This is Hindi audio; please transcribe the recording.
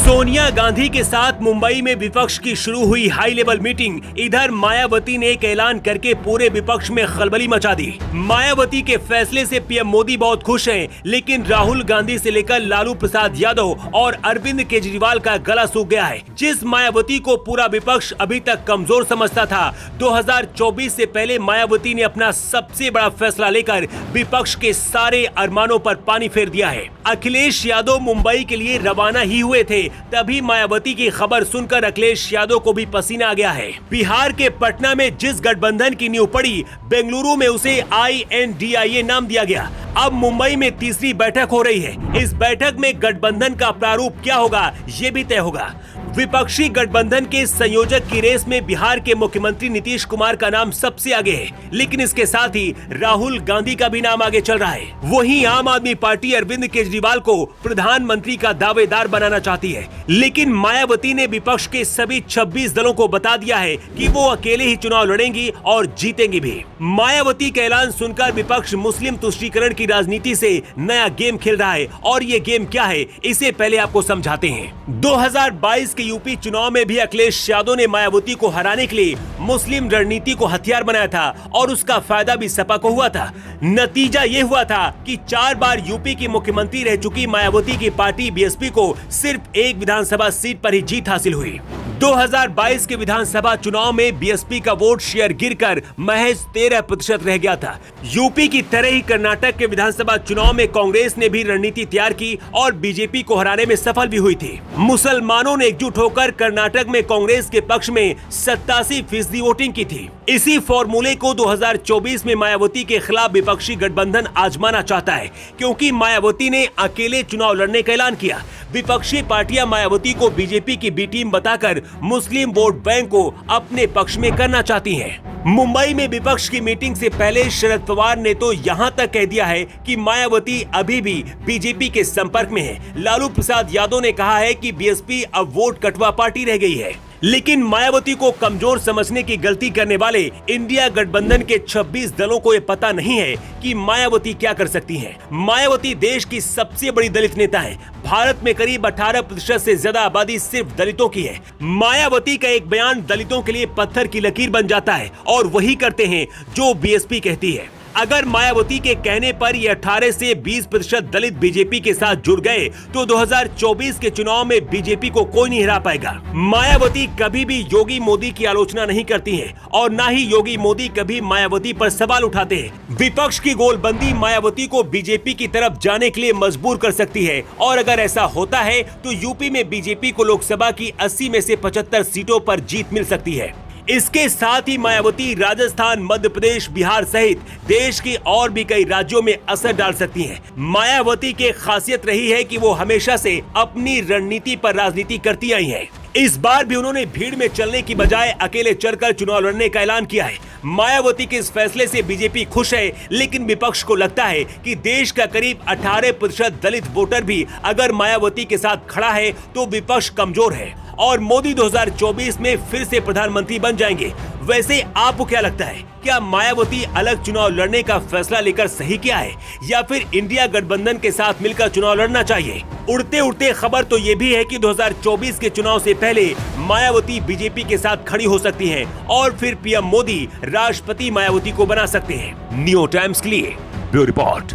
सोनिया गांधी के साथ मुंबई में विपक्ष की शुरू हुई हाई लेवल मीटिंग। इधर मायावती ने एक ऐलान करके पूरे विपक्ष में खलबली मचा दी। मायावती के फैसले से पीएम मोदी बहुत खुश हैं, लेकिन राहुल गांधी से लेकर लालू प्रसाद यादव और अरविंद केजरीवाल का गला सूख गया है। जिस मायावती को पूरा विपक्ष अभी तक कमजोर समझता था, 2024 से पहले मायावती ने अपना सबसे बड़ा फैसला लेकर विपक्ष के सारे अरमानों पर पानी फेर दिया है। अखिलेश यादव मुंबई के लिए रवाना ही हुए थे, तभी मायावती की खबर सुनकर अखिलेश यादव को भी पसीना आ गया है। बिहार के पटना में जिस गठबंधन की नींव पड़ी, बेंगलुरु में उसे INDIA नाम दिया गया। अब मुंबई में तीसरी बैठक हो रही है। इस बैठक में गठबंधन का प्रारूप क्या होगा, ये भी तय होगा। विपक्षी गठबंधन के संयोजक की रेस में बिहार के मुख्यमंत्री नीतीश कुमार का नाम सबसे आगे है, लेकिन इसके साथ ही राहुल गांधी का भी नाम आगे चल रहा है। वहीं आम आदमी पार्टी अरविंद केजरीवाल को प्रधानमंत्री का दावेदार बनाना चाहती है, लेकिन मायावती ने विपक्ष के सभी 26 दलों को बता दिया है कि वो अकेले ही चुनाव लड़ेंगी और जीतेंगी भी। मायावती का ऐलान सुनकर विपक्ष मुस्लिम तुष्टीकरण की राजनीति से नया गेम खेल रहा है, और ये गेम क्या है इसे पहले आपको समझाते हैं। 2022 के यूपी चुनाव में भी अखिलेश यादव ने मायावती को हराने के लिए मुस्लिम रणनीति को हथियार बनाया था, और उसका फायदा भी सपा को हुआ था। नतीजा ये हुआ था कि 4 बार यूपी की मुख्यमंत्री रह चुकी मायावती की पार्टी बीएसपी को सिर्फ एक विधानसभा सीट पर ही जीत हासिल हुई। 2022 के विधानसभा चुनाव में बीएसपी का वोट शेयर गिरकर महज 13% रह गया था। यूपी की तरह ही कर्नाटक के विधानसभा चुनाव में कांग्रेस ने भी रणनीति तैयार की और बीजेपी को हराने में सफल भी हुई थी। मुसलमानों ने एकजुट होकर कर्नाटक में कांग्रेस के पक्ष में 87% वोटिंग की थी। इसी फॉर्मूले को 2024 में मायावती के खिलाफ विपक्षी गठबंधन आजमाना चाहता है, क्योंकि मायावती ने अकेले चुनाव लड़ने का ऐलान किया। विपक्षी पार्टियां मायावती को बीजेपी की बी टीम बताकर मुस्लिम वोट बैंक को अपने पक्ष में करना चाहती हैं। मुंबई में विपक्ष की मीटिंग से पहले शरद पवार ने तो यहां तक कह दिया है कि मायावती अभी भी बीजेपी के संपर्क में है। लालू प्रसाद यादव ने कहा है कि बीएसपी अब वोट कटवा पार्टी रह गई है। लेकिन मायावती को कमजोर समझने की गलती करने वाले इंडिया गठबंधन के 26 दलों को ये पता नहीं है कि मायावती क्या कर सकती हैं। मायावती देश की सबसे बड़ी दलित नेता है। भारत में करीब 18% से ज्यादा आबादी सिर्फ दलितों की है। मायावती का एक बयान दलितों के लिए पत्थर की लकीर बन जाता है, और वही करते हैं जो बीएसपी कहती है। अगर मायावती के कहने पर ये 18 से 20% दलित बीजेपी के साथ जुड़ गए, तो 2024 के चुनाव में बीजेपी को कोई नहीं हरा पाएगा। मायावती कभी भी योगी मोदी की आलोचना नहीं करती हैं, और न ही योगी मोदी कभी मायावती पर सवाल उठाते हैं। विपक्ष की गोलबंदी मायावती को बीजेपी की तरफ जाने के लिए मजबूर कर सकती है, और अगर ऐसा होता है तो यूपी में बीजेपी को लोकसभा की 80 में से 75 सीटों पर जीत मिल सकती है। इसके साथ ही मायावती राजस्थान, मध्य प्रदेश, बिहार सहित देश के और भी कई राज्यों में असर डाल सकती हैं। मायावती की खासियत रही है कि वो हमेशा से अपनी रणनीति पर राजनीति करती आई हैं। इस बार भी उन्होंने भीड़ में चलने की बजाय अकेले चलकर चुनाव लड़ने का ऐलान किया है। मायावती के इस फैसले से बीजेपी खुश है, लेकिन विपक्ष को लगता है कि देश का करीब 18% दलित वोटर भी अगर मायावती के साथ खड़ा है तो विपक्ष कमजोर है, और मोदी 2024 में फिर से प्रधानमंत्री बन जाएंगे। वैसे आपको क्या लगता है, क्या मायावती अलग चुनाव लड़ने का फैसला लेकर सही किया है, या फिर इंडिया गठबंधन के साथ मिलकर चुनाव लड़ना चाहिए? उड़ते उड़ते खबर तो ये भी है कि 2024 के चुनाव से पहले मायावती बीजेपी के साथ खड़ी हो सकती हैं, और फिर पीएम मोदी राष्ट्रपति मायावती को बना सकते हैं। न्यू टाइम्स के लिए ब्यूरो रिपोर्ट।